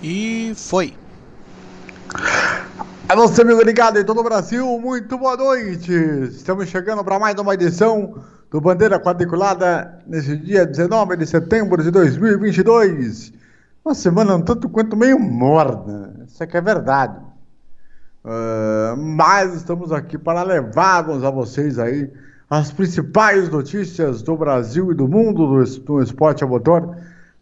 E foi. A você, amigo ligado em todo o Brasil, muito boa noite. Estamos chegando para mais uma edição do Bandeira Quadriculada nesse dia 19 de setembro de 2022. Uma semana um tanto quanto meio morna, isso aqui é verdade. Mas estamos aqui para levarmos a vocês aí as principais notícias do Brasil e do mundo do esporte a motor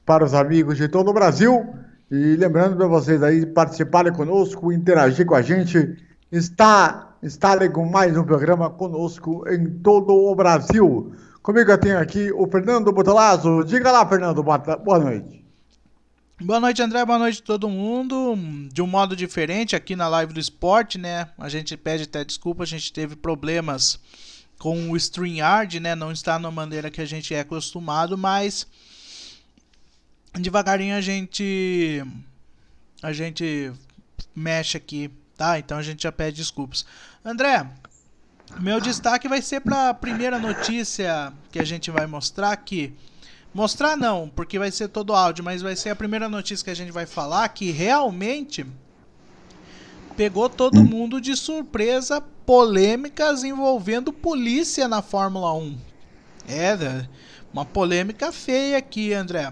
para os amigos de todo o Brasil. E lembrando para vocês aí participarem conosco, interagir com a gente, estarem com mais um programa conosco em todo o Brasil. Comigo eu tenho aqui o Fernando Bortolazzo. Diga lá, Fernando, boa noite. Boa noite, André, boa noite a todo mundo. De um modo diferente aqui na live do esporte, né? A gente pede até desculpa, a gente teve problemas com o StreamYard, né? Não está na maneira que a gente é acostumado, mas devagarinho a gente mexe aqui, tá? Então a gente já pede desculpas. André, meu destaque vai ser para a primeira notícia que a gente vai mostrar aqui. Mostrar não, porque vai ser todo áudio, mas vai ser a primeira notícia que a gente vai falar que realmente pegou todo mundo de surpresa, polêmicas envolvendo polícia na Fórmula 1. É, uma polêmica feia aqui, André.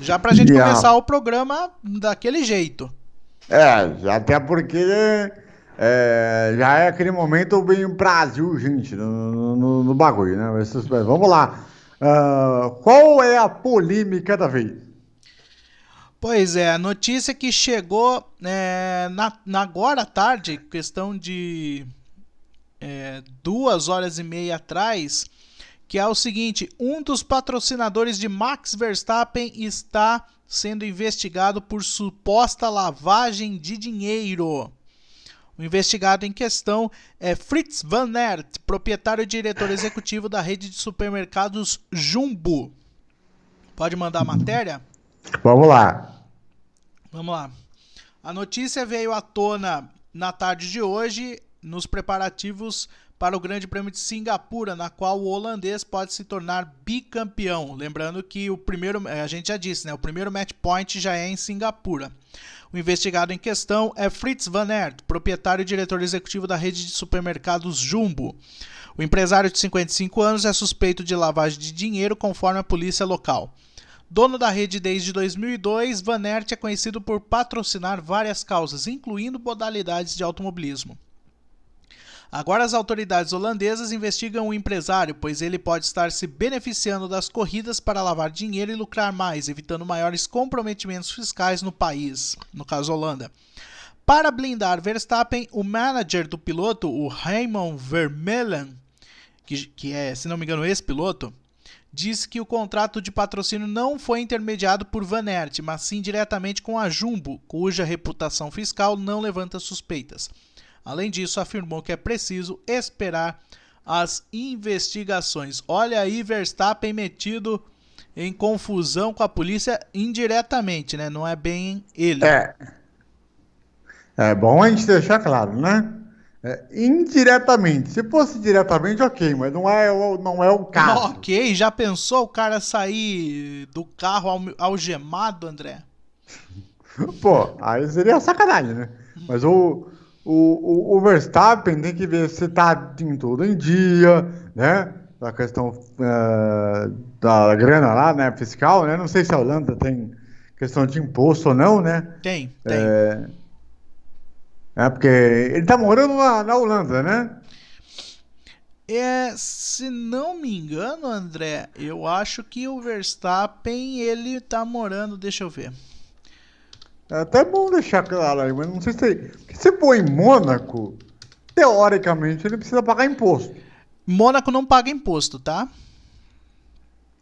Já pra gente começar o programa daquele jeito. Até porque já é aquele momento bem Brasil, gente, no bagulho, né? Vamos lá. Qual é a polêmica da vez? Pois é, a notícia que chegou agora à tarde, questão de 2h30 atrás, que é o seguinte: um dos patrocinadores de Max Verstappen está sendo investigado por suposta lavagem de dinheiro. O investigado em questão é Fritz Van Aert, proprietário e diretor executivo da rede de supermercados Jumbo. Pode mandar a matéria? Vamos lá. Vamos lá. A notícia veio à tona na tarde de hoje, nos preparativos para o Grande Prêmio de Singapura, na qual o holandês pode se tornar bicampeão. Lembrando que o primeiro, a gente já disse, né, o primeiro match point já é em Singapura. O investigado em questão é Fritz Van Aert, proprietário e diretor executivo da rede de supermercados Jumbo. O empresário de 55 anos é suspeito de lavagem de dinheiro, conforme a polícia local. Dono da rede desde 2002, Van Aert é conhecido por patrocinar várias causas, incluindo modalidades de automobilismo. Agora as autoridades holandesas investigam o empresário, pois ele pode estar se beneficiando das corridas para lavar dinheiro e lucrar mais, evitando maiores comprometimentos fiscais no país, no caso Holanda. Para blindar Verstappen, o manager do piloto, o Raymond Vermeulen, que é, se não me engano, esse piloto, disse que o contrato de patrocínio não foi intermediado por Van Aert, mas sim diretamente com a Jumbo, cuja reputação fiscal não levanta suspeitas. Além disso, afirmou que é preciso esperar as investigações. Olha aí, Verstappen metido em confusão com a polícia indiretamente, né? Não é bem ele. É bom a gente deixar claro, né? Indiretamente. Se fosse diretamente, ok, mas não é o caso. Ok, já pensou o cara sair do carro algemado, André? Pô, aí seria sacanagem, né? Mas o Verstappen tem que ver se tá em tudo em dia, né? A questão da grana lá, né? Fiscal, né? Não sei se a Holanda tem questão de imposto ou não, né? Tem. Porque ele tá morando na Holanda, né? Se não me engano, André, eu acho que o Verstappen, ele tá morando, deixa eu ver. É até bom deixar claro aí, mas não sei se... Porque se for em Mônaco, teoricamente ele precisa pagar imposto. Mônaco não paga imposto, tá?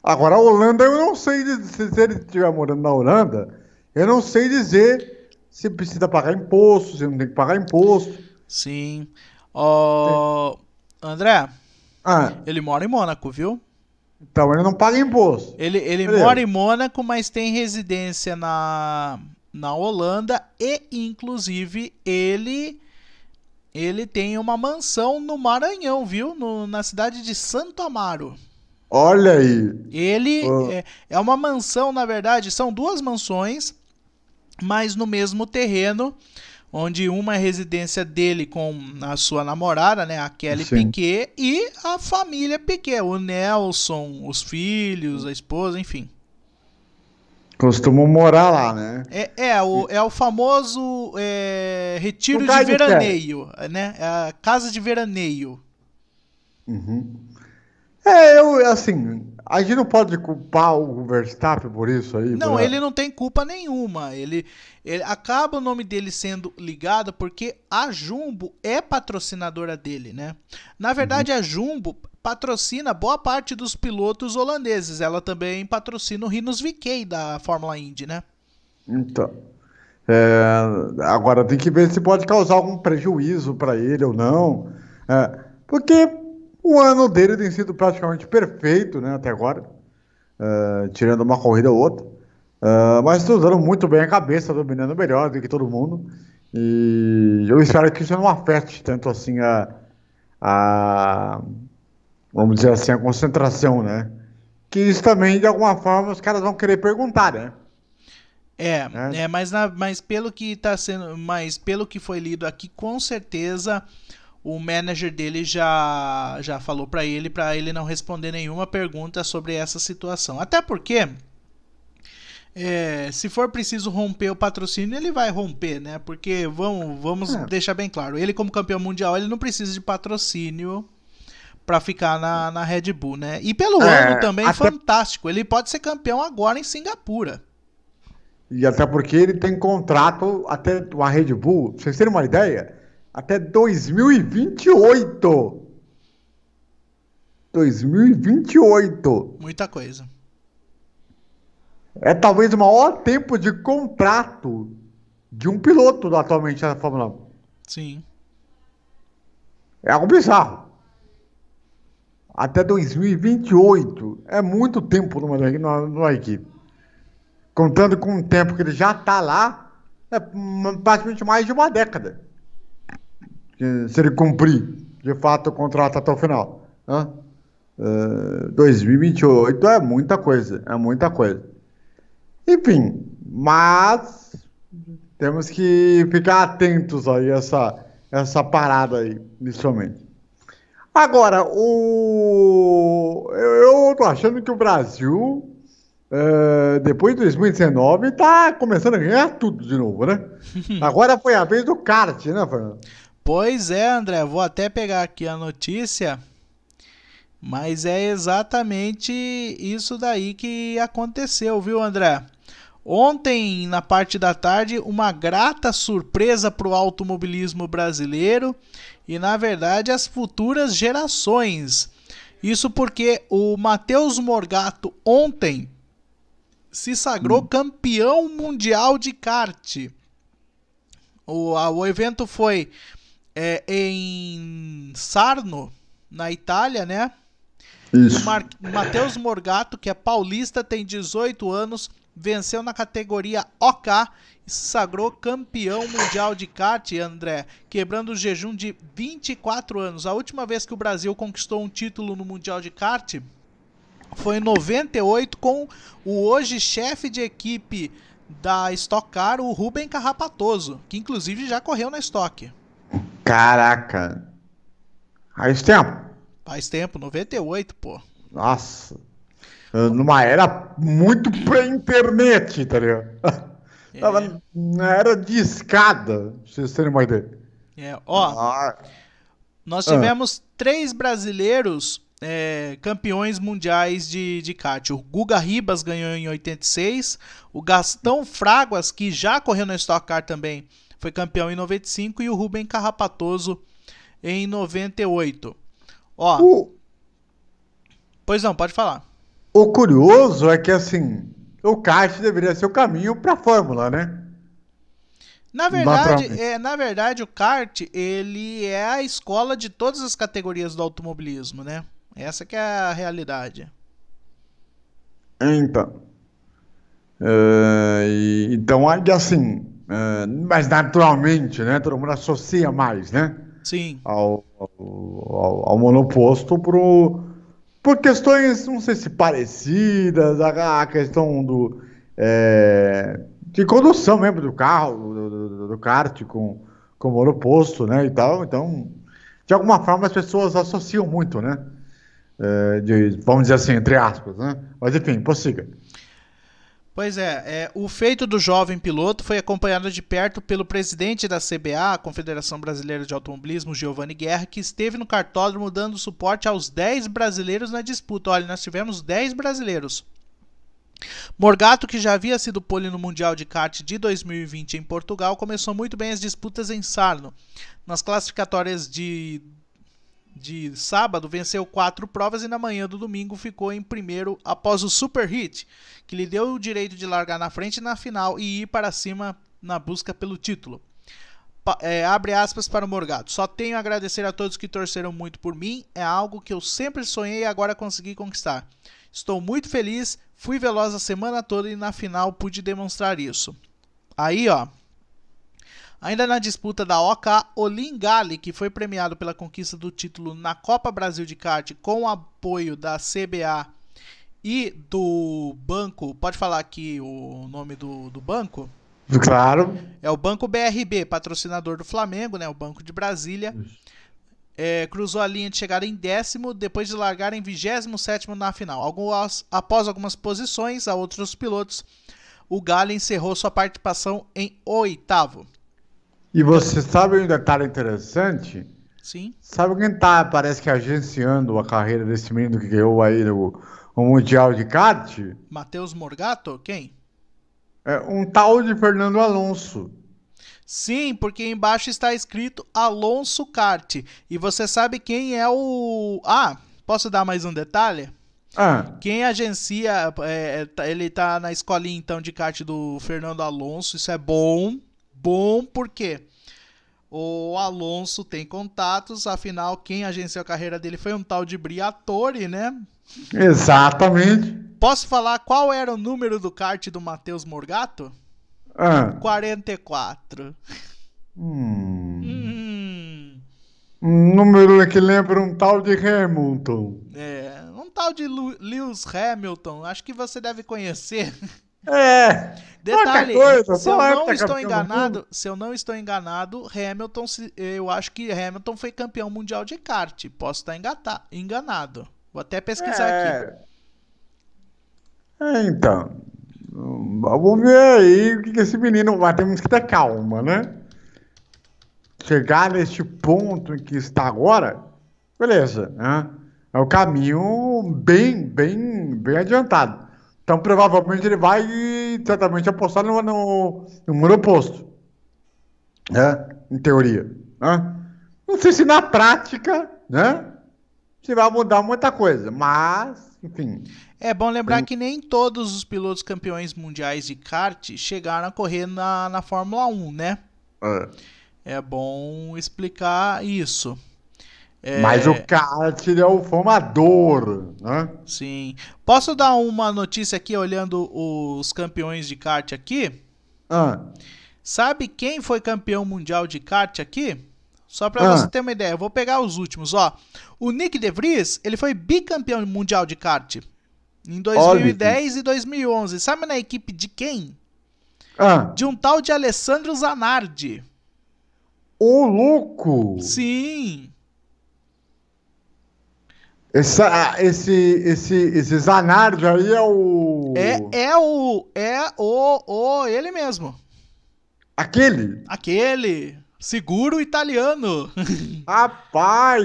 Agora a Holanda, eu não sei se ele estiver morando na Holanda, eu não sei dizer se precisa pagar imposto, se não tem que pagar imposto. Sim. André, ele mora em Mônaco, viu? Então ele não paga imposto. Ele mora em Mônaco, mas tem residência na Holanda e, inclusive, ele tem uma mansão no Maranhão, viu? Na cidade de Santo Amaro. Olha aí. Ele é uma mansão, na verdade, são duas mansões. mas no mesmo terreno, onde uma é residência dele com a sua namorada, né, a Kelly Sim. Piquet, e a família Piquet, o Nelson, os filhos, a esposa, enfim. Costumam morar lá, né? É o famoso retiro de Lugar de férias. veraneio, né? É a casa de veraneio. Uhum. Assim, a gente não pode culpar o Verstappen por isso aí, Não, ele não tem culpa nenhuma. Ele acaba o nome dele sendo ligado porque a Jumbo é patrocinadora dele, né? Na verdade, a Jumbo patrocina boa parte dos pilotos holandeses. Ela também patrocina o Rinus VeeKay da Fórmula Indy, né? Então, agora tem que ver se pode causar algum prejuízo para ele ou não. Porque o ano dele tem sido praticamente perfeito, né, até agora, tirando uma corrida ou outra. Mas está usando muito bem a cabeça, dominando melhor do que todo mundo. E eu espero que isso não afete tanto assim a vamos dizer assim, a concentração, né? Que isso também, de alguma forma, os caras vão querer perguntar, né? Né? Mas pelo que tá sendo, mas pelo que foi lido aqui, com certeza o manager dele já falou para ele não responder nenhuma pergunta sobre essa situação. Até porque se for preciso romper o patrocínio, ele vai romper, né? Porque vamos deixar bem claro, ele como campeão mundial, ele não precisa de patrocínio para ficar na Red Bull, né? E pelo ano também fantástico, ele pode ser campeão agora em Singapura. E até porque ele tem contrato até a Red Bull, pra vocês terem uma ideia, até 2028. 2028. Muita coisa. É talvez o maior tempo de contrato de um piloto atualmente na Fórmula 1. Sim. É algo bizarro. Até 2028. É muito tempo numa equipe. Contando com o tempo que ele já está lá, é praticamente mais de uma década. Se ele cumprir, de fato, o contrato até o final. 2028 é muita coisa. É muita coisa. Enfim, mas temos que ficar atentos aí a essa parada aí, inicialmente. Agora, eu tô achando que o Brasil, depois de 2019, tá começando a ganhar tudo de novo, né? Agora foi a vez do kart, né, Fernando? Pois é, André, vou até pegar aqui a notícia, mas é exatamente isso daí que aconteceu, viu, André? Ontem, na parte da tarde, uma grata surpresa para o automobilismo brasileiro e, na verdade, as futuras gerações. Isso porque o Matheus Morgato ontem se sagrou campeão mundial de kart. O evento foi em Sarno, na Itália, né? Isso. O Matheus Morgato, que é paulista, tem 18 anos, venceu na categoria OK e se sagrou campeão mundial de kart, André, quebrando o jejum de 24 anos. A última vez que o Brasil conquistou um título no mundial de kart foi em 98 com o hoje chefe de equipe da Stock Car, o Rubem Carrapatoso, que inclusive já correu na Stock. Caraca. Faz tempo. Faz tempo, 98, pô. Nossa. Numa era muito pré-internet, tá ligado? Tava na era de escada, pra vocês terem uma ideia. Nós tivemos 3 brasileiros campeões mundiais de kart. O Guga Ribas ganhou em 86, o Gastão Fraguas, que já correu na Stock Car também, foi campeão em 95, e o Rubem Carrapatoso em 98. Pois não, pode falar. O curioso é que, assim, o kart deveria ser o caminho para a Fórmula, né? Na verdade, o kart, ele é a escola de todas as categorias do automobilismo, né? Essa que é a realidade. Então, assim, mas naturalmente, né? Todo mundo associa mais, né? Sim. Ao monoposto por questões, não sei se parecidas, a questão de condução mesmo do carro, do kart com o monoposto, né, e tal. Então, de alguma forma as pessoas associam muito, né? Vamos dizer assim, entre aspas, né? Mas enfim, prossiga. Pois é, o feito do jovem piloto foi acompanhado de perto pelo presidente da CBA, a Confederação Brasileira de Automobilismo, Giovanni Guerra, que esteve no kartódromo dando suporte aos 10 brasileiros na disputa. Olha, nós tivemos 10 brasileiros. Morgato, que já havia sido pole no Mundial de Kart de 2020 em Portugal, começou muito bem as disputas em Sarno. Nas classificatórias de sábado, venceu 4 provas e na manhã do domingo ficou em primeiro após o Super Hit, que lhe deu o direito de largar na frente na final e ir para cima na busca pelo título. Abre aspas para o Morgado. Só tenho a agradecer a todos que torceram muito por mim. É algo que eu sempre sonhei e agora consegui conquistar. Estou muito feliz, fui veloz a semana toda e na final pude demonstrar isso. Aí, ó. Ainda na disputa da OK, Olin Gali, que foi premiado pela conquista do título na Copa Brasil de Kart com o apoio da CBA e do banco, pode falar aqui o nome do banco? Claro. É o Banco BRB, patrocinador do Flamengo, né, o Banco de Brasília. Cruzou a linha de chegada em 10º, depois de largar em 27º na final. Após algumas posições a outros pilotos, o Gali encerrou sua participação em 8º. E você sabe um detalhe interessante? Sim. Sabe quem tá, parece que agenciando a carreira desse menino que ganhou aí o Mundial de Kart? Matheus Morgato? Quem? É um tal de Fernando Alonso. Sim, porque embaixo está escrito Alonso Kart. E você sabe quem é o... Ah, posso dar mais um detalhe? Quem agencia... ele tá na escolinha então de kart do Fernando Alonso. Isso é bom. Bom porque o Alonso tem contatos, afinal quem agenciou a carreira dele foi um tal de Briatore, né? Exatamente. Posso falar qual era o número do kart do Matheus Morgato? 44. Um número que lembra um tal de Hamilton. Um tal de Lewis Hamilton, acho que você deve conhecer. Detalhe, coisa, se eu não estou enganado, Hamilton, eu acho que Hamilton foi campeão mundial de kart. Posso estar enganado. Vou até pesquisar aqui. Então, vamos ver aí o que esse menino vai. Temos que ter calma, né? Chegar neste ponto em que está agora, beleza, né? É o caminho bem adiantado. Então, provavelmente, ele vai certamente apostar no monoposto. Né? Em teoria. Né? Não sei se na prática, né? Se vai mudar muita coisa. Mas, enfim. É bom lembrar que nem todos os pilotos campeões mundiais de kart chegaram a correr na Fórmula 1, né? É bom explicar isso. Mas o kart é o formador, né? Sim. Posso dar uma notícia aqui, olhando os campeões de kart aqui? Sabe quem foi campeão mundial de kart aqui? Só para você ter uma ideia, eu vou pegar os últimos, ó. O Nick De Vries, ele foi bicampeão mundial de kart em 2010 e 2011. Sabe na equipe de quem? De um tal de Alessandro Zanardi. Ô, louco! Sim. Esse Zanardi aí é o... Ele mesmo. Aquele? Seguro italiano. Rapaz!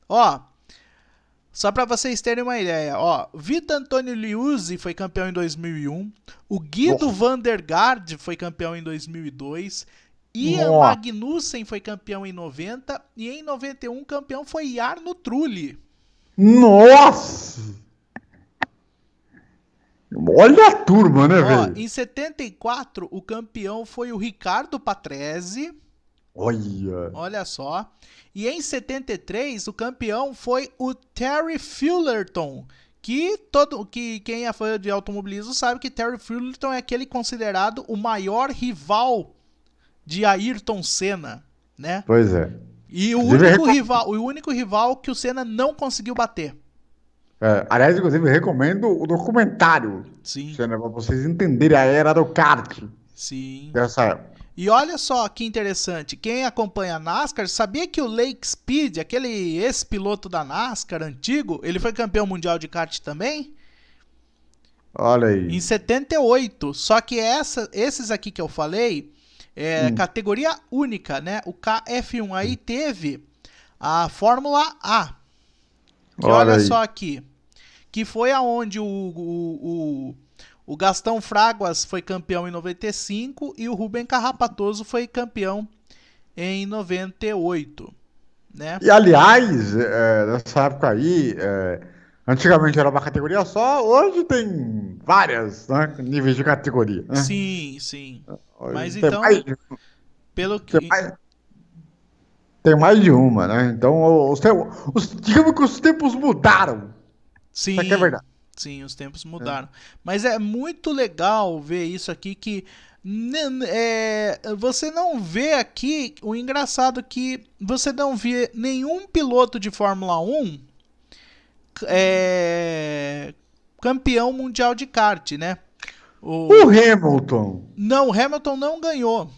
Ó, só pra vocês terem uma ideia, ó, Vito Antonio Liuzzi foi campeão em 2001, o Guido van der Garde foi campeão em 2002, Ian Magnussen foi campeão em 90 e em 91 campeão foi Jarno Trulli. Nossa! Olha a turma, né, velho? Em 74 o campeão foi o Ricardo Patrese. Olha só. E em 73 o campeão foi o Terry Fullerton, que quem é fã de automobilismo sabe que Terry Fullerton é aquele considerado o maior rival de Ayrton Senna, né? Pois é. E o único rival que o Senna não conseguiu bater. Aliás, inclusive, recomendo o documentário, Sim, para vocês entenderem a era do kart sim. dessa época. E olha só que interessante, quem acompanha a NASCAR sabia que o Lake Speed, aquele ex-piloto da NASCAR antigo, ele foi campeão mundial de kart também? Olha Em aí. 78. Só que esses aqui que eu falei, Hum. categoria única, né? O KF1 aí teve a Fórmula A, que Olha olha aí. só aqui, que foi aonde o Gastão Fraguas foi campeão em 95 e o Rubem Carrapatoso foi campeão em 98, né? E, aliás, nessa época aí, antigamente era uma categoria só, hoje tem várias, né, níveis de categoria, né? Sim, sim. Hoje Mas então, pelo tem que. mais, tem mais de uma, né? Então, digamos que os tempos mudaram. Isso aqui é Sim, verdade. sim, os tempos Né? mudaram. Mas é muito legal ver isso aqui que você não vê aqui o engraçado que você não vê nenhum piloto de Fórmula 1 campeão mundial de kart, né? O O, Hamilton. não, o Hamilton não ganhou.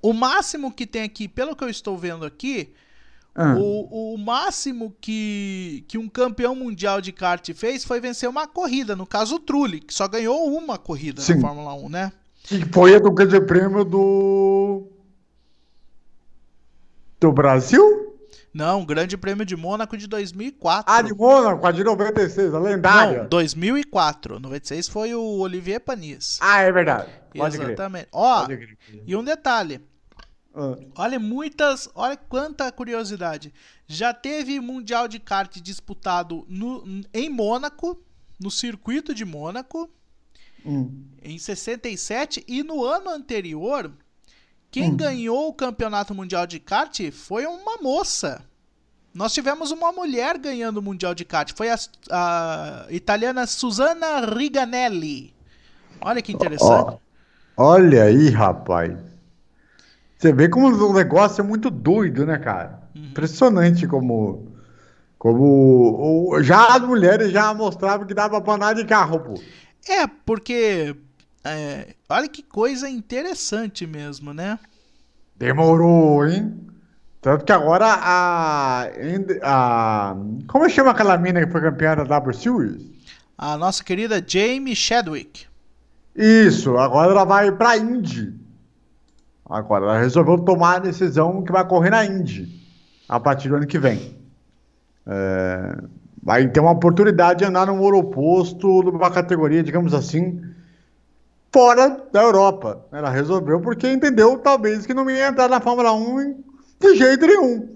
O máximo que tem aqui, pelo que eu estou vendo aqui, Ah, o máximo que um campeão mundial de kart fez foi vencer uma corrida, no caso o Trulli, que só ganhou uma corrida na sim. Fórmula 1, né? Que foi a do Grande Prêmio do Brasil? Não, Grande Prêmio de Mônaco de Ah, de 2004. Mônaco, a de 96, a Não, lendária. 2004. 96 foi o Olivier Panis. Ah, é verdade. Pode crer. Exatamente. Ó, Pode crer. e um detalhe. Ah, Olha quanta curiosidade. Já teve Mundial de Kart disputado em Mônaco, no circuito de Mônaco, hum, em 67, e no ano anterior, quem hum. ganhou o Campeonato Mundial de Kart foi uma moça. Nós tivemos uma mulher ganhando o Mundial de Kart. Foi a italiana Susanna Riganelli. Olha que interessante. Ó, olha aí, rapaz. Você vê como o negócio é muito doido, né, cara? Uhum. Impressionante como já as mulheres já mostravam que dava pra andar de carro, pô. Porque olha que coisa interessante mesmo, né? Demorou, hein? Tanto que agora como chama aquela mina que foi campeã da W Series? A nossa querida Jamie Chadwick. Isso, agora ela vai pra Indy. Agora ela resolveu tomar a decisão que vai correr na Indy a partir do ano que vem. Vai ter uma oportunidade de andar no ouro oposto numa categoria, digamos assim, fora da Europa. Ela resolveu porque entendeu, talvez, que não ia entrar na Fórmula 1 de jeito nenhum.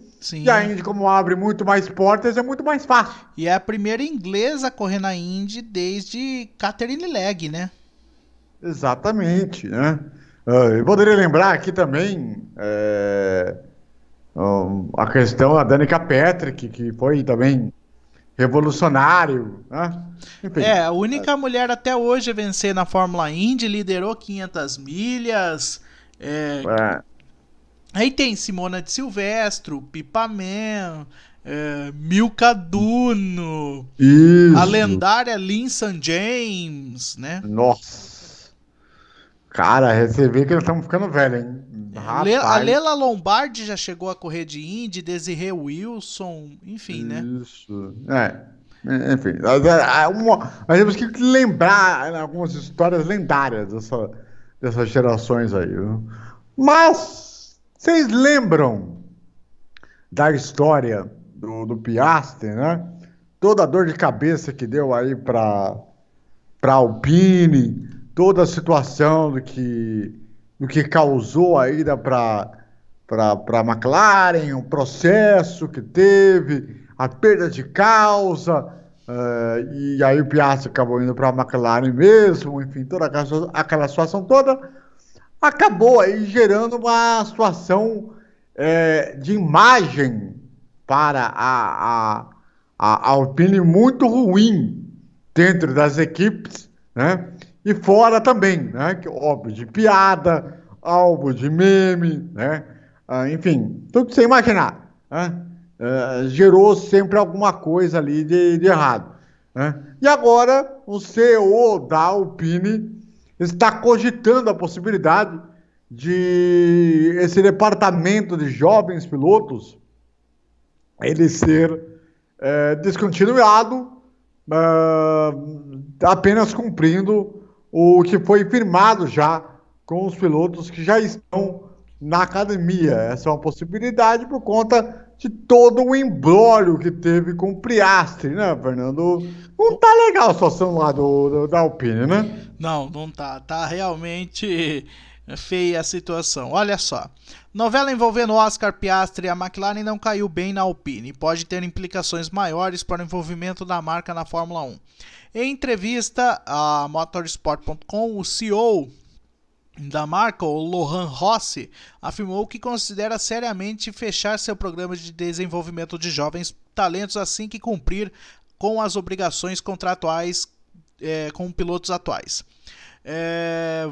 E a Sim. Indy, como abre muito mais portas, é muito mais fácil. E é a primeira inglesa a correr na Indy desde Catherine Legge, né? Exatamente, né? Eu poderia lembrar aqui também a questão da Danica Patrick, que foi também revolucionário, né? Enfim, A única mulher até hoje a vencer na Fórmula Indy, liderou 500 milhas. É, é, aí tem Simona de Silvestro, Pipa Man, Milka Duno, a isso. lendária Lynn St. James, né? Nossa. Cara, você vê que nós estamos ficando velhos, hein? A Rapaz, Lela Lombardi já chegou a correr de Indy, Desiree Wilson, enfim, né? isso. Enfim, nós temos que lembrar algumas histórias lendárias dessas gerações aí, viu? Mas, vocês lembram da história do Piastri, né? Toda a dor de cabeça que deu aí para Alpine, toda a situação do que causou a ida para McLaren, o processo que teve, a perda de causa, e aí o Piastri acabou indo para a McLaren mesmo, enfim, toda aquela situação toda acabou aí gerando uma situação de imagem para a Alpine muito ruim dentro das equipes, né? E fora também, né? Que, óbvio, de piada, alvo de meme, né? Enfim, tudo que você imaginar, né? gerou sempre alguma coisa ali de errado, né? E agora o CEO da Alpine está cogitando a possibilidade de esse departamento de jovens pilotos ele ser descontinuado, apenas cumprindo o que foi firmado já com os pilotos que já estão na academia. Essa é uma possibilidade por conta de todo o imbróglio que teve com o Piastri, né, Fernando? Não tá legal a situação lá da Alpine, né? Não tá. Tá realmente feia a situação. Olha só. Novela envolvendo Oscar Piastri e a McLaren não caiu bem na Alpine e pode ter implicações maiores para o envolvimento da marca na Fórmula 1. Em entrevista a Motorsport.com, o CEO da marca, o Lohan Rossi, afirmou que considera seriamente fechar seu programa de desenvolvimento de jovens talentos assim que cumprir com as obrigações contratuais com pilotos atuais.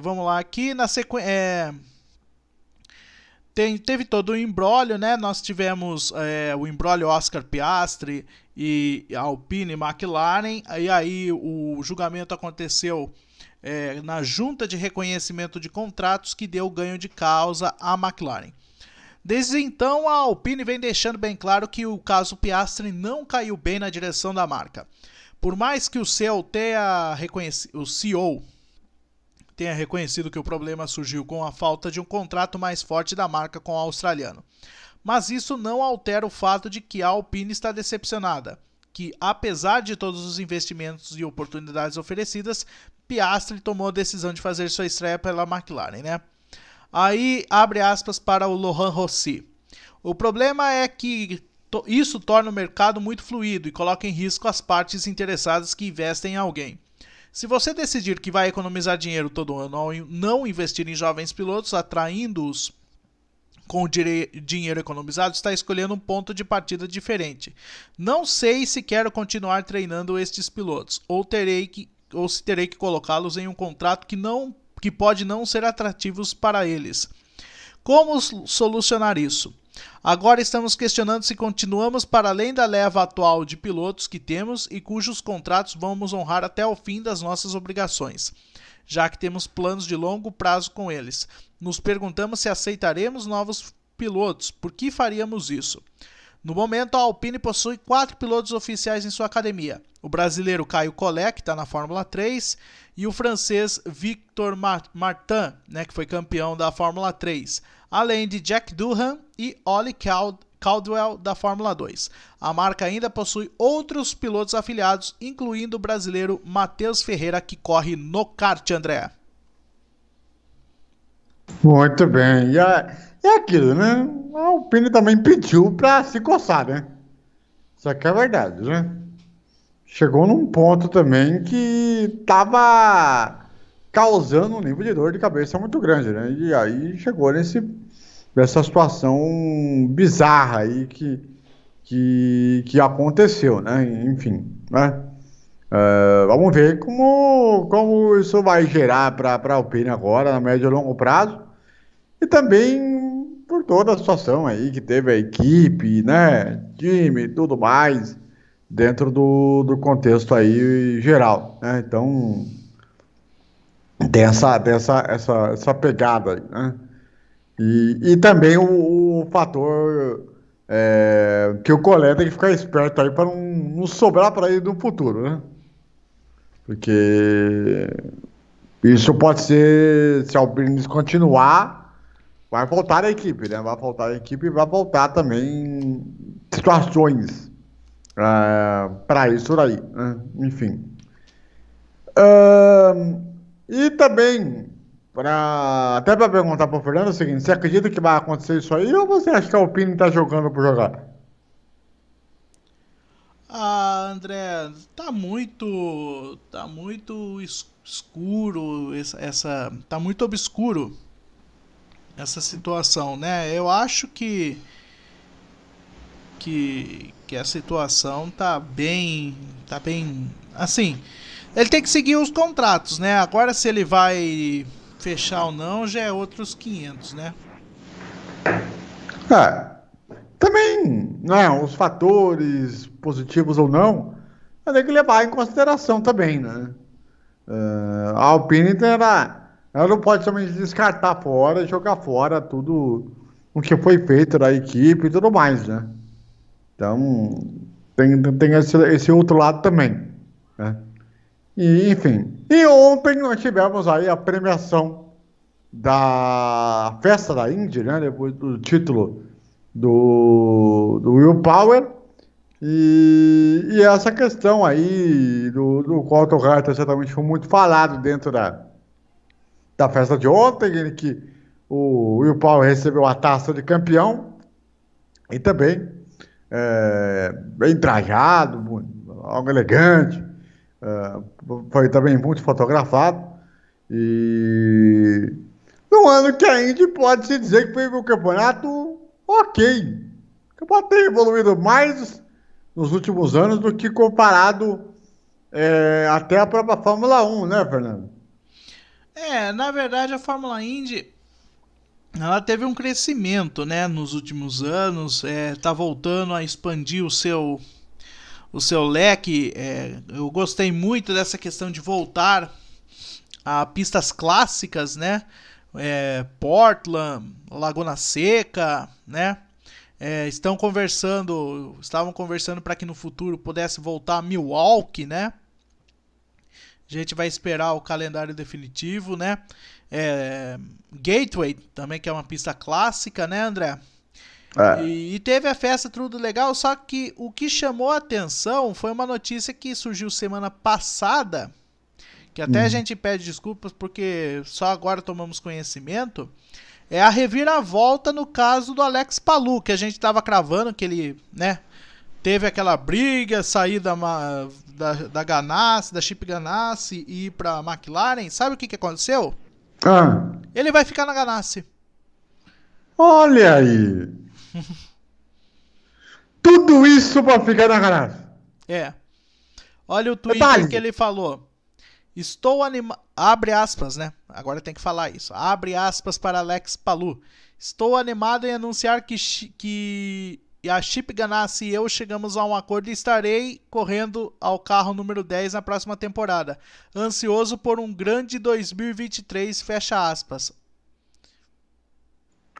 Vamos lá, aqui na sequência teve todo o imbróglio, né? Nós tivemos o imbróglio Oscar Piastri e Alpine e McLaren, e aí o julgamento aconteceu na junta de reconhecimento de contratos, que deu ganho de causa à McLaren. Desde então, a Alpine vem deixando bem claro que o caso Piastri não caiu bem na direção da marca. Por mais que o CEO tenha reconhecido que o problema surgiu com a falta de um contrato mais forte da marca com o australiano. Mas isso não altera o fato de que a Alpine está decepcionada, que apesar de todos os investimentos e oportunidades oferecidas, Piastri tomou a decisão de fazer sua estreia pela McLaren, né? Aí, abre aspas para o Lohan Rossi. O problema é que isso torna o mercado muito fluido e coloca em risco as partes interessadas que investem em alguém. Se você decidir que vai economizar dinheiro todo ano ao não investir em jovens pilotos, atraindo-os com o dinheiro economizado, está escolhendo um ponto de partida diferente. Não sei se quero continuar treinando estes pilotos, ou se terei que colocá-los em um contrato que pode não ser atrativo para eles. Como solucionar isso? Agora estamos questionando se continuamos para além da leva atual de pilotos que temos e cujos contratos vamos honrar até o fim das nossas obrigações, já que temos planos de longo prazo com eles. Nos perguntamos se aceitaremos novos pilotos. Por que faríamos isso? No momento, a Alpine possui 4 pilotos oficiais em sua academia. O brasileiro Caio Collet, que está na Fórmula 3, e o francês Victor Martin, né, que foi campeão da Fórmula 3, além de Jack Doohan e Ollie Caldwell da Fórmula 2. A marca ainda possui outros pilotos afiliados, incluindo o brasileiro Matheus Ferreira, que corre no kart, André. Muito bem. E é aquilo, né? A Alpine também pediu para se coçar, né? Isso aqui é verdade, né? Chegou num ponto também que estava causando um nível de dor de cabeça muito grande, né? E aí chegou nessa situação bizarra aí que aconteceu, né? Enfim, né? Vamos ver como isso vai gerar para a Alpine agora, na médio e longo prazo. E também por toda a situação aí que teve a equipe, né? Time e tudo mais, dentro do contexto aí geral, né? Então, tem essa pegada aí, né? E também o fator que o Collet tem que ficar esperto aí para não sobrar para ele no futuro, né? Porque isso pode ser, se a Alpine descontinuar, vai faltar a equipe, né? Vai faltar a equipe e vai faltar também situações para isso daí, né? Enfim. E também, até para perguntar para o Fernando, é o seguinte: você acredita que vai acontecer isso aí ou você acha que a Alpine está jogando por jogar? Ah, André, tá muito escuro tá muito obscuro essa situação, né? Eu acho que a situação tá bem assim. Ele tem que seguir os contratos, né? Agora se ele vai fechar ou não já é outros 500, né? também, né, os fatores positivos ou não, tem que levar em consideração também, né? A Alpine ela não pode somente descartar fora e jogar fora tudo o que foi feito da equipe e tudo mais, né? Então, tem esse outro lado também, né? E, enfim, e ontem nós tivemos aí a premiação da festa da Indy, né? Depois do título do Will Power. E essa questão aí, do qual o Togarta certamente foi muito falado dentro da festa de ontem, em que o Will Power recebeu a taça de campeão e também bem trajado, algo elegante, foi também muito fotografado. E no ano que a Indy pode-se dizer que foi um campeonato ok. O campeonato tem evoluído mais nos últimos anos do que comparado até a própria Fórmula 1, né, Fernando? Na verdade a Fórmula Indy ela teve um crescimento, né, nos últimos anos, tá voltando a expandir o seu leque. Eu gostei muito dessa questão de voltar a pistas clássicas, né, Portland, Laguna Seca, né, estavam conversando para que no futuro pudesse voltar a Milwaukee, né. A gente vai esperar o calendário definitivo, né? Gateway também, que é uma pista clássica, né, André? E teve a festa, tudo legal, só que o que chamou a atenção foi uma notícia que surgiu semana passada, que até a gente pede desculpas porque só agora tomamos conhecimento, é a reviravolta no caso do Alex Palou, que a gente estava cravando que ele, né, teve aquela briga, sair da Ganassi, da Chip Ganassi e ir pra McLaren. Sabe o que aconteceu? Ele vai ficar na Ganassi. Olha aí! Tudo isso pra ficar na Ganassi. Olha o Twitter que ele falou. Estou animado. Abre aspas, né? Agora tem que falar isso. Abre aspas para Alex Palou. Estou animado em anunciar que a Chip Ganassi e eu chegamos a um acordo e estarei correndo ao carro número 10 na próxima temporada. Ansioso por um grande 2023, fecha aspas.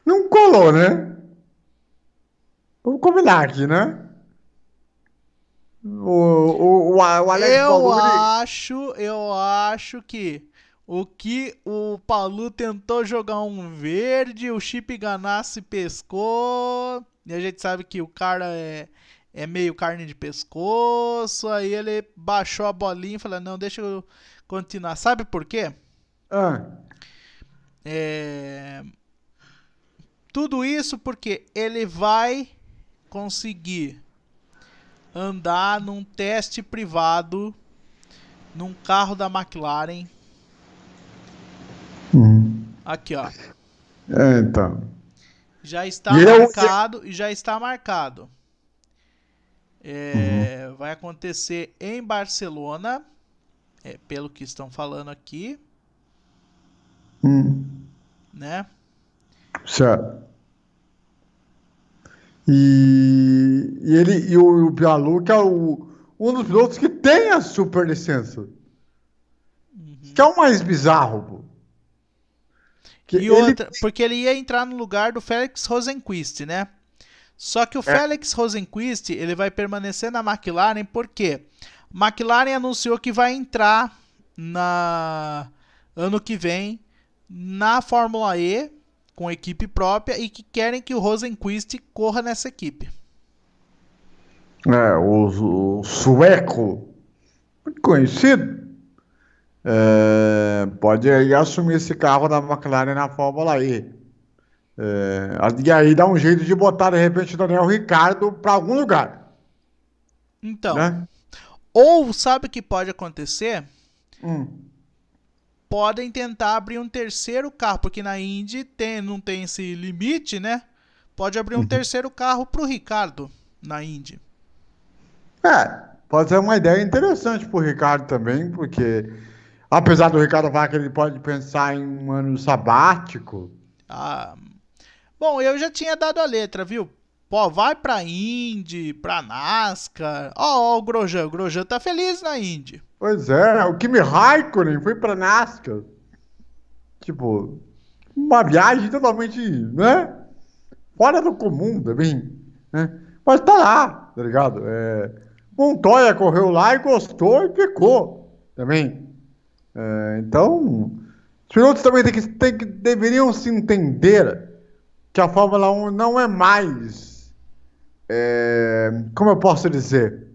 Não colou, né? Vamos combinar aqui, né? O Alex Palou... Eu acho que o Palou tentou jogar um verde, o Chip Ganassi pescou... E a gente sabe que o cara é meio carne de pescoço. Aí ele baixou a bolinha e falou, não, deixa eu continuar. Sabe por quê? Tudo isso porque ele vai conseguir andar num teste privado num carro da McLaren. Aqui, ó. Então... Já está marcado e já está marcado. Vai acontecer em Barcelona, pelo que estão falando aqui, né? Certo. E o Palou, que é um dos pilotos que tem a super licença. Que é o mais bizarro, pô. Porque ele ia entrar no lugar do Felix Rosenqvist, né? Só que o Felix Rosenqvist, ele vai permanecer na McLaren porque a McLaren anunciou que vai entrar ano que vem na Fórmula E com equipe própria e que querem que o Rosenqvist corra nessa equipe. O sueco, muito conhecido, pode aí assumir esse carro da McLaren na Fórmula E. E aí dá um jeito de botar, de repente, o Daniel Ricciardo para algum lugar. Então, né? Ou sabe o que pode acontecer? Podem tentar abrir um terceiro carro, porque na Indy não tem esse limite, né? Pode abrir um terceiro carro pro Ricciardo na Indy. Pode ser uma ideia interessante pro Ricciardo também, porque apesar do Ricciardo falar que ele pode pensar em um ano sabático. Bom, eu já tinha dado a letra, viu? Pô, vai pra Indy, pra NASCAR. Ó, o Grosjean tá feliz na Indy. Pois é, o Kimi Raikkonen foi pra NASCAR. Tipo, uma viagem totalmente, né? Fora do comum também, né? Mas tá lá, tá ligado? Montoya correu lá e gostou e ficou também. Então, os pilotos também deveriam se entender que a Fórmula 1 não é mais, como eu posso dizer,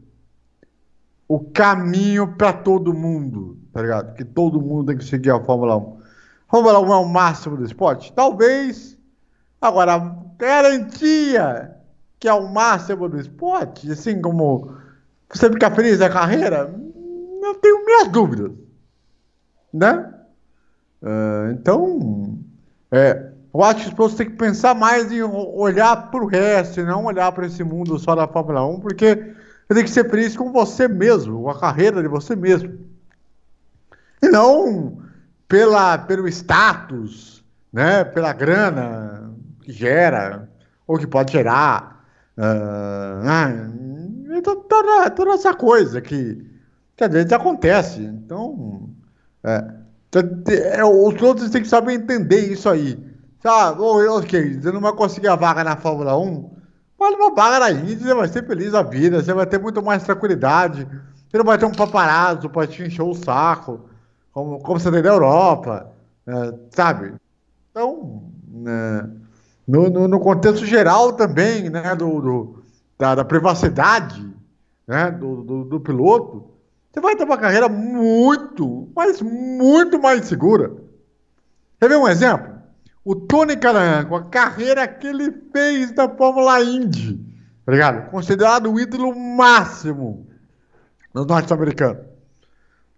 o caminho para todo mundo, tá ligado? Que todo mundo tem que seguir a Fórmula 1. A Fórmula 1 é o máximo do esporte? Talvez. Agora, garantia que é o máximo do esporte, assim como você fica feliz na carreira, não tenho minhas dúvidas, né? Então, eu acho que os pilotos têm que pensar mais em olhar para o resto e não olhar para esse mundo só da Fórmula 1, porque você tem que ser feliz com você mesmo, com a carreira de você mesmo. E não pelo status, né? Pela grana que gera, ou que pode gerar. Toda essa coisa que às vezes acontece. Então, os outros têm que saber entender isso aí. Ok, você não vai conseguir a vaga na Fórmula 1, vale uma vaga na Indy, você vai ser feliz na vida, você vai ter muito mais tranquilidade, você não vai ter um paparazzo para te encher o saco, como você tem na Europa, sabe? Então, no contexto geral também, né, da privacidade, né, do piloto, você vai ter uma carreira muito, mas muito mais segura. Quer ver um exemplo? O Tony Kanaan, com a carreira que ele fez na Fórmula Indy, tá ligado? Considerado o ídolo máximo dos norte-americanos.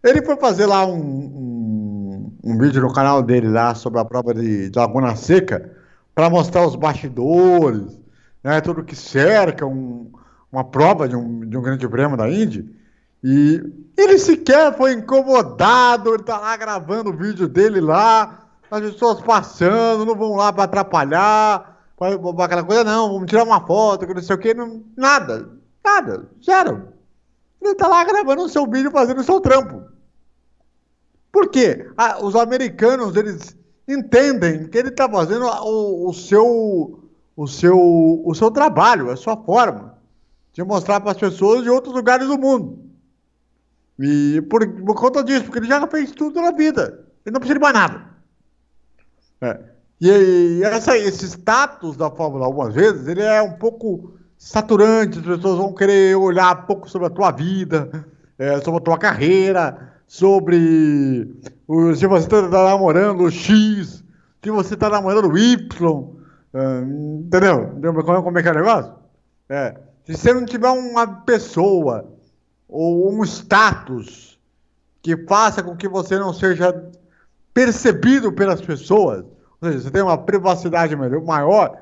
Ele foi fazer lá um vídeo no canal dele lá sobre a prova de Laguna Seca para mostrar os bastidores, né, tudo que cerca uma prova de um grande prêmio da Indy. E ele sequer foi incomodado, ele tá lá gravando o vídeo dele lá, as pessoas passando, não vão lá para atrapalhar, para aquela coisa, não, vamos tirar uma foto, que não sei o que, nada, zero. Ele tá lá gravando o seu vídeo, fazendo o seu trampo. Por quê? Os americanos, eles entendem que ele tá fazendo o seu trabalho, a sua forma de mostrar para as pessoas de outros lugares do mundo. E por conta disso, porque ele já fez tudo na vida. Ele não precisa de mais nada. E esse status da Fórmula 1, às vezes, ele é um pouco saturante. As pessoas vão querer olhar um pouco sobre a tua vida, sobre a tua carreira, sobre se você está namorando o X, se você está namorando o Y. Entendeu? Como é que é o negócio? Se você não tiver uma pessoa ou um status que faça com que você não seja percebido pelas pessoas, ou seja, você tem uma privacidade maior,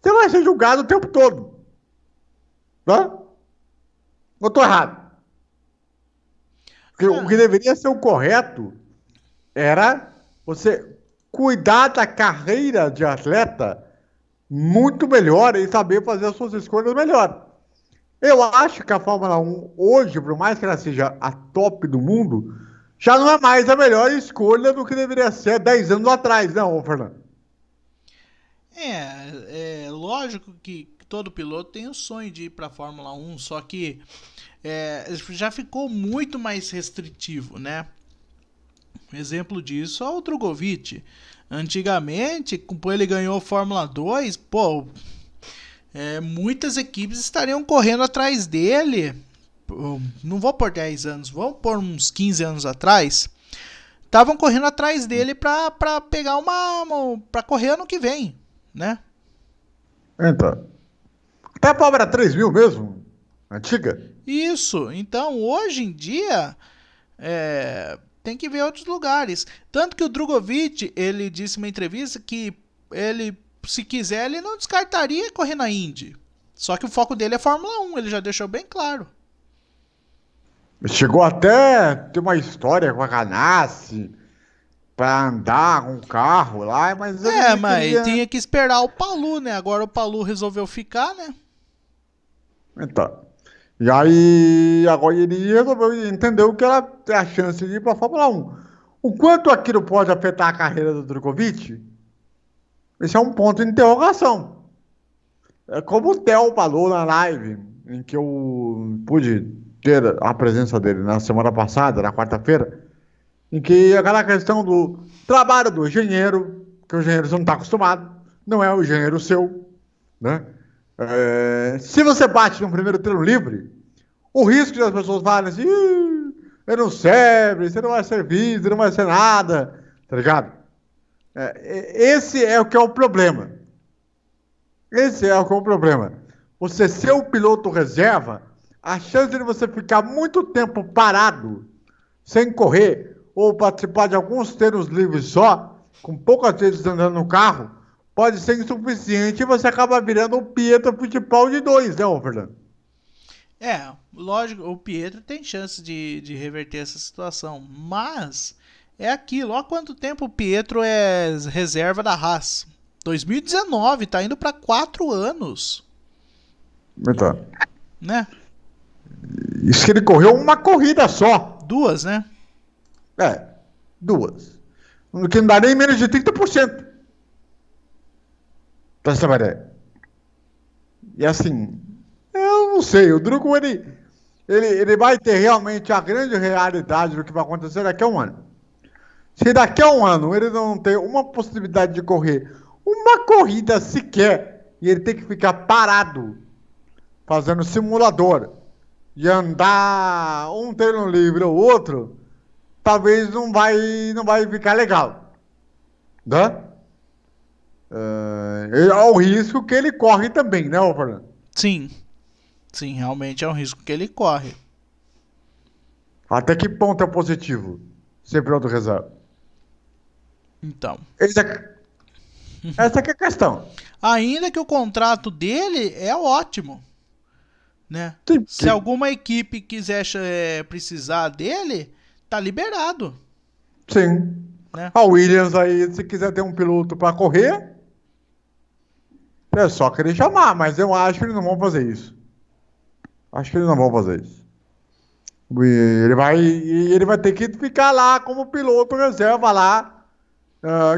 você vai ser julgado o tempo todo. Tá? Eu estou errado. Porque o que deveria ser o correto era você cuidar da carreira de atleta muito melhor e saber fazer as suas escolhas melhor. Eu acho que a Fórmula 1 hoje, por mais que ela seja a top do mundo, já não é mais a melhor escolha do que deveria ser 10 anos atrás, não, Fernando? É lógico que todo piloto tem o sonho de ir para a Fórmula 1, só que já ficou muito mais restritivo, né? Exemplo disso é o Drogovic. Antigamente, quando ele ganhou a Fórmula 2, muitas equipes estariam correndo atrás dele. Não vou por 10 anos, vou por uns 15 anos atrás. Estavam correndo atrás dele para pegar para correr ano que vem, né? Então, até a Fórmula 3.000 mesmo, antiga. Isso, então hoje em dia tem que ver outros lugares. Tanto que o Drogovic, ele disse em uma entrevista que ele, se quiser, ele não descartaria correr na Indy. Só que o foco dele é Fórmula 1, ele já deixou bem claro. Chegou até a ter uma história com a Ganassi pra andar com o carro lá, mas... Mas tinha que esperar o Palou, né? Agora o Palou resolveu ficar, né? Então. E aí, agora ele resolveu, entendeu que ela tem a chance de ir para a Fórmula 1. O quanto aquilo pode afetar a carreira do Drogovic? Esse é um ponto de interrogação. É como o Theo falou na live, em que eu pude ter a presença dele na semana passada, na quarta-feira, em que aquela questão do trabalho do engenheiro, que o engenheiro você não está acostumado, não é o engenheiro seu, né? Se você bate no primeiro treino livre, o risco de as pessoas falarem assim, eu não serve, você não vai servir, você não vai ser nada, tá ligado? Esse é o que é o problema. Esse é o que é o problema. Você ser o piloto reserva, a chance de você ficar muito tempo parado, sem correr, ou participar de alguns treinos livres só, com poucas vezes andando no carro, pode ser insuficiente e você acaba virando o Pietro Fittipaldi 2, né, Fernando? Lógico, o Pietro tem chance de reverter essa situação, mas é aquilo, olha quanto tempo o Pietro é reserva da Haas. 2019, tá indo para 4 anos, Então, né? isso que ele correu uma corrida só. 2, né? 2. Que não dá nem menos de 30%. Pra você ver. E assim, eu não sei, o Drugo, ele vai ter realmente a grande realidade do que vai acontecer daqui a um ano. Se daqui a um ano ele não tem uma possibilidade de correr uma corrida sequer, e ele tem que ficar parado, fazendo simulador, e andar um treino livre ou outro, talvez não vai ficar legal. Né? É o risco que ele corre também, né, Fernando? Sim, realmente é um risco que ele corre. Até que ponto é positivo ser piloto reserva? Então, essa que é a questão. ainda que o contrato dele é ótimo, né? Sim, Se alguma equipe quiser precisar dele, tá liberado. sim. Né? A Williams aí, se quiser ter um piloto para correr, é só querer chamar, mas eu acho que eles não vão fazer isso. Acho que eles não vão fazer isso. Ele vai ter que ficar lá como piloto reserva lá,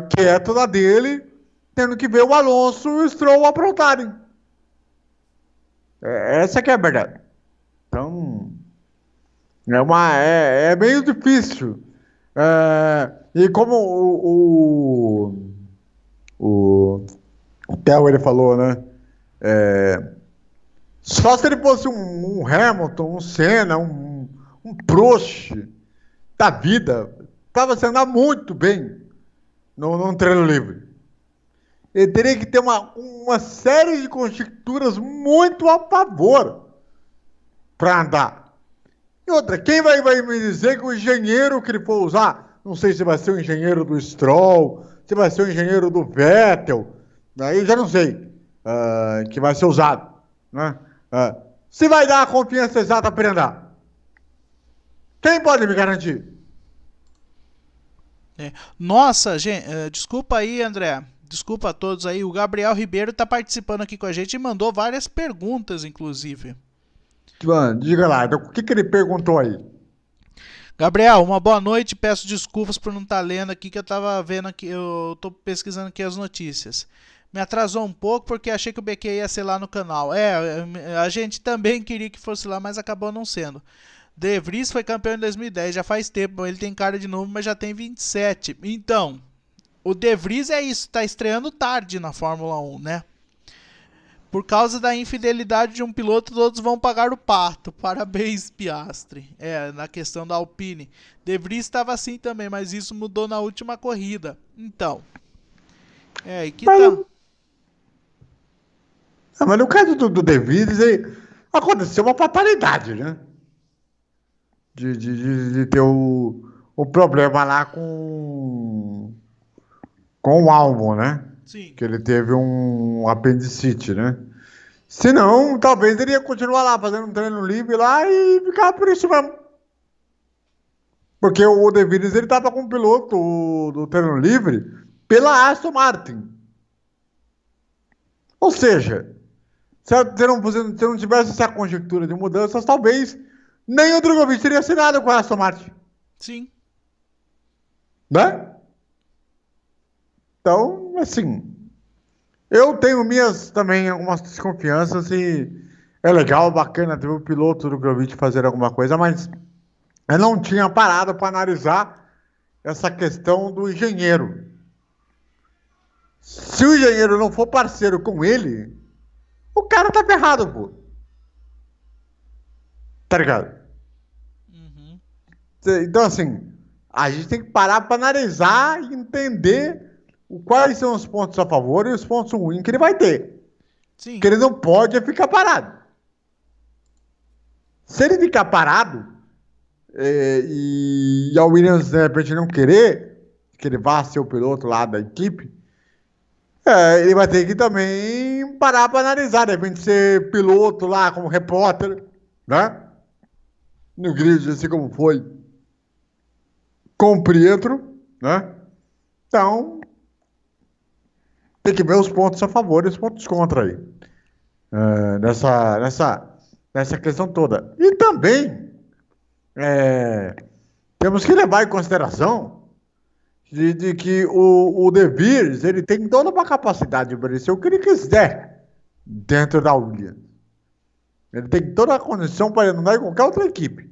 quieto na dele, tendo que ver o Alonso e o Stroll aprontarem. Essa que é a verdade. Então, é meio difícil. E como o Theo ele falou, né? Só se ele fosse um Hamilton, um Senna, um Prost da vida, para você andar muito bem num treino livre. Ele teria que ter uma série de conjecturas muito a favor para andar. E outra, quem vai me dizer que o engenheiro que ele for usar, não sei se vai ser o engenheiro do Stroll, se vai ser o engenheiro do Vettel, aí eu já não sei, que vai ser usado. Né? Se vai dar a confiança exata para andar. Quem pode me garantir? Nossa, gente, desculpa aí, André. Desculpa a todos aí. O Gabriel Ribeiro tá participando aqui com a gente e mandou várias perguntas, inclusive. Diga lá, o que ele perguntou aí? Gabriel, uma boa noite. Peço desculpas por não estar lendo aqui, que eu tava vendo aqui, eu tô pesquisando aqui as notícias. Me atrasou um pouco porque achei que o BQ ia ser lá no canal. A gente também queria que fosse lá, mas acabou não sendo. De Vries foi campeão em 2010, já faz tempo, ele tem cara de novo, mas já tem 27. Então, o De Vries é isso, tá estreando tarde na Fórmula 1, né? Por causa da infidelidade de um piloto, todos vão pagar o pato. Parabéns, Piastri. Na questão da Alpine. De Vries estava assim também, mas isso mudou na última corrida. Então, e que tal? Mas no caso do De Vries, aconteceu uma fatalidade, né? De ter o problema lá com o Albon, né? Sim. Que ele teve um apendicite, né? Se não, talvez ele ia continuar lá, fazendo um treino livre lá e ficar por isso mesmo. Porque o De Vries, ele estava com o piloto do treino livre pela Aston Martin. Ou seja, Se não tivesse essa conjectura de mudanças, talvez nem o Drogovic teria assinado com a Aston Martin. Sim. Né? Então, assim, eu tenho minhas também algumas desconfianças e é legal, bacana ter o piloto do Drogovic fazer alguma coisa, mas eu não tinha parado para analisar essa questão do engenheiro. Se o engenheiro não for parceiro com ele, o cara tá ferrado, pô. Tá ligado? Uhum. Então, assim, a gente tem que parar para analisar e entender quais são os pontos a favor e os pontos ruins que ele vai ter. Sim. Porque ele não pode ficar parado. Se ele ficar parado e a Williams, de repente, não querer que ele vá ser o piloto lá da equipe, ele vai ter que também parar para analisar, de repente ser piloto lá como repórter, né? No grid, assim como foi com o Pietro, né? Então, tem que ver os pontos a favor e os pontos contra aí. Nessa questão toda. E também temos que levar em consideração de que o De Vries, ele tem toda uma capacidade de oferecer o que ele quiser dentro da Williams. Ele tem toda a condição para ele andar em qualquer outra equipe.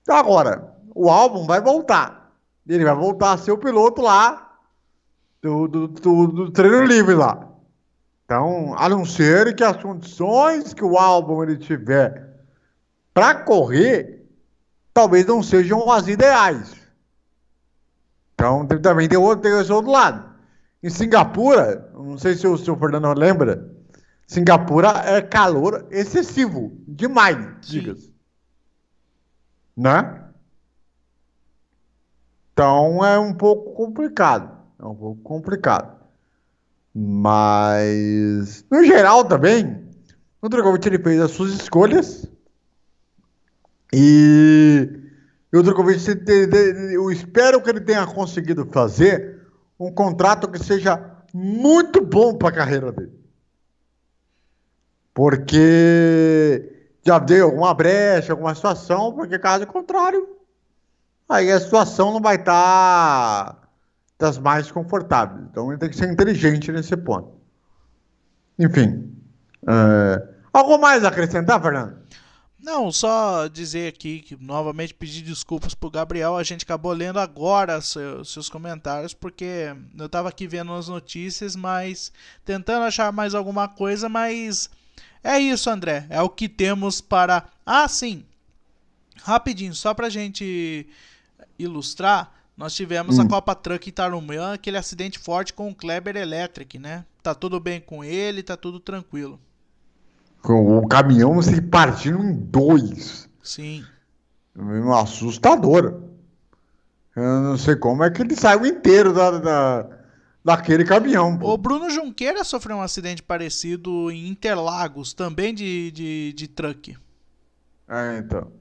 Então, agora, o Albon vai voltar. Ele vai voltar a ser o piloto lá do treino livre lá. Então, a não ser que as condições que o Albon ele tiver para correr, talvez não sejam as ideais. Então, também tem esse outro lado. Em Singapura, não sei se o senhor Fernando lembra, Singapura é calor excessivo, demais, diga-se. Né? Então, é um pouco complicado. Mas, no geral também, o Drogovic ele fez as suas escolhas e o Drogovic, eu espero que ele tenha conseguido fazer um contrato que seja muito bom para a carreira dele. Porque já deu alguma brecha, alguma situação, porque caso contrário, aí a situação não vai estar das mais confortáveis. Então ele tem que ser inteligente nesse ponto. Enfim. Algo mais a acrescentar, Fernando? Não, só dizer aqui que novamente pedir desculpas pro Gabriel. A gente acabou lendo agora seus comentários, porque eu tava aqui vendo as notícias, mas tentando achar mais alguma coisa, mas é isso, André. É o que temos para. Ah, sim! Rapidinho, só pra gente ilustrar, nós tivemos a Copa Truck em Tarumã, aquele acidente forte com o Kleber Electric, né? Tá tudo bem com ele, tá tudo tranquilo. Com o caminhão se partindo em dois. Sim. Assustador. Eu não sei como é que ele saiu inteiro daquele caminhão. Pô. O Bruno Junqueira sofreu um acidente parecido em Interlagos, também de truck. Então.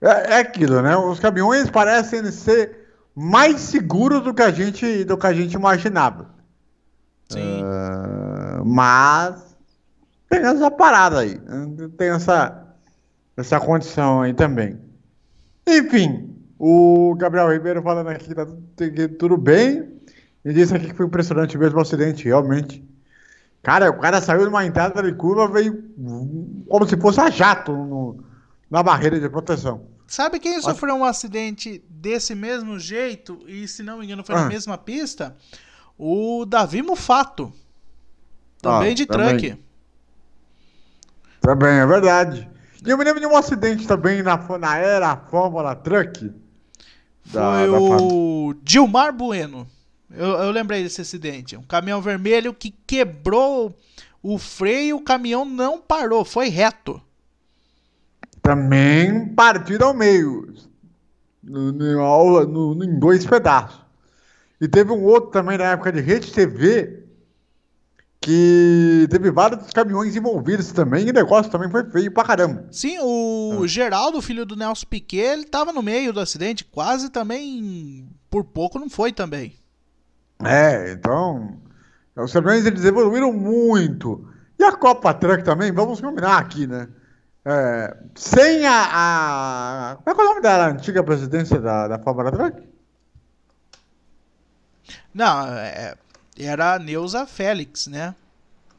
É aquilo, né? Os caminhões parecem ser mais seguros do que a gente imaginava. Sim. Mas tem essa parada aí. Tem essa condição aí também. Enfim, o Gabriel Ribeiro falando aqui que tá tudo bem. E disse aqui que foi impressionante mesmo o acidente, realmente. Cara, o cara saiu de uma entrada de curva, veio como se fosse a jato na barreira de proteção. Sabe quem sofreu um acidente desse mesmo jeito, e se não me engano foi na mesma pista? O Davi Mufato. Também de truck. Também, é verdade. E eu me lembro de um acidente também na era Fórmula Truck. Foi o Gilmar Bueno. Eu lembrei desse acidente. Um caminhão vermelho que quebrou o freio e o caminhão não parou, foi reto. Também partido ao meio. Em dois pedaços. E teve um outro também na época de Rede TV, que teve vários caminhões envolvidos também, e o negócio também foi feio pra caramba. Sim, o Geraldo, filho do Nelson Piquet, ele tava no meio do acidente, quase também, por pouco não foi também. Então, os caminhões eles evoluíram muito. E a Copa Truck também, vamos combinar aqui, né? Sem como é que é o nome da antiga presidência da Fórmula Truck? Não, era a Neuza Félix, né?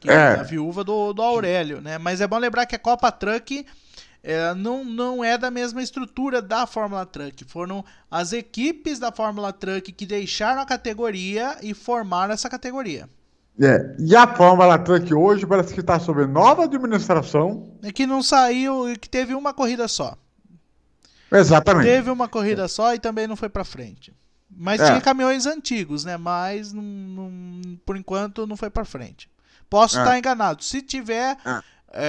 Que é a viúva do Aurélio, né? Mas é bom lembrar que a Copa Truck não é da mesma estrutura da Fórmula Truck. Foram as equipes da Fórmula Truck que deixaram a categoria e formaram essa categoria. E a Fórmula Truck hoje parece que está sob nova administração. É que não saiu, que teve uma corrida só. Exatamente. Teve uma corrida só e também não foi pra frente. Mas tinha caminhões antigos, né? Mas por enquanto não foi pra frente. Posso estar enganado. Se tiver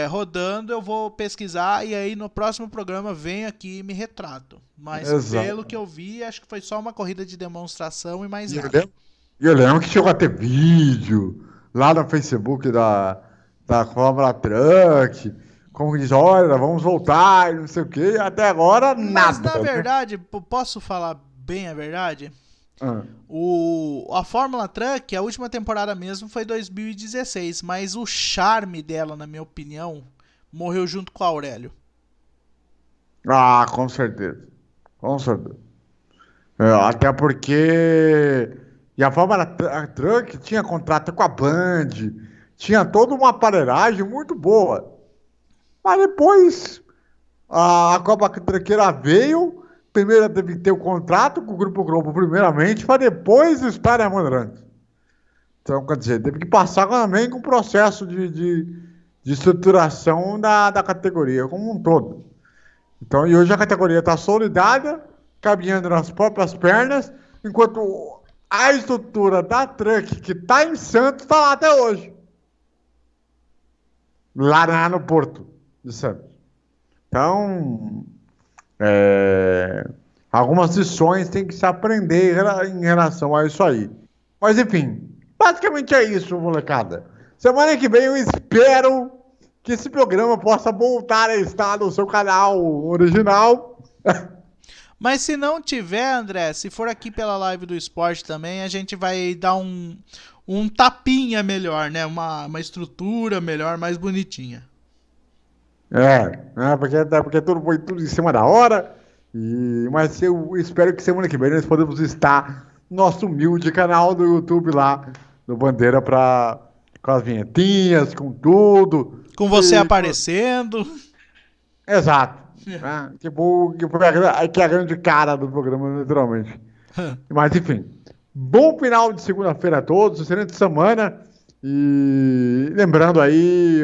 rodando, eu vou pesquisar e aí no próximo programa venho aqui e me retrato. Mas pelo que eu vi, acho que foi só uma corrida de demonstração e mais nada. Eu lembro que chegou a ter vídeo lá no Facebook da Fórmula Truck, como que diz, olha, vamos voltar e não sei o que, e até agora nada. Mas na verdade, posso falar bem a verdade? A Fórmula Truck, a última temporada mesmo foi 2016, mas o charme dela, na minha opinião, morreu junto com o Aurélio. Ah, com certeza. Com certeza. Até porque... E a Fórmula Truck tinha contrato com a Band, tinha toda uma aparelhagem muito boa. Mas depois a Copa Truqueira veio, primeiro teve que ter o contrato com o Grupo Globo primeiramente, para depois estar a Bandeirantes. Então, quer dizer, teve que passar também com o processo de estruturação da categoria como um todo. Então, e hoje a categoria está solidada, caminhando nas próprias pernas, enquanto a estrutura da Truck, que está em Santos, está lá até hoje. Lá no Porto de Santos. Então, algumas lições tem que se aprender em relação a isso aí. Mas, enfim, basicamente é isso, molecada. Semana que vem eu espero que esse programa possa voltar a estar no seu canal original. Mas se não tiver, André, se for aqui pela live do esporte também, a gente vai dar um tapinha melhor, né? Uma estrutura melhor, mais bonitinha. Porque tudo foi tudo em cima da hora. Mas eu espero que semana que vem nós podemos estar no nosso humilde canal do YouTube lá, do Bandeira, com as vinhetinhas, com tudo. Com você aparecendo. Exato. Que foi a grande cara do programa, naturalmente. Mas, enfim. Bom final de segunda-feira a todos. Excelente semana. E lembrando aí,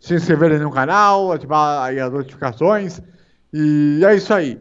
se inscreverem no canal, ativar aí as notificações. E é isso aí.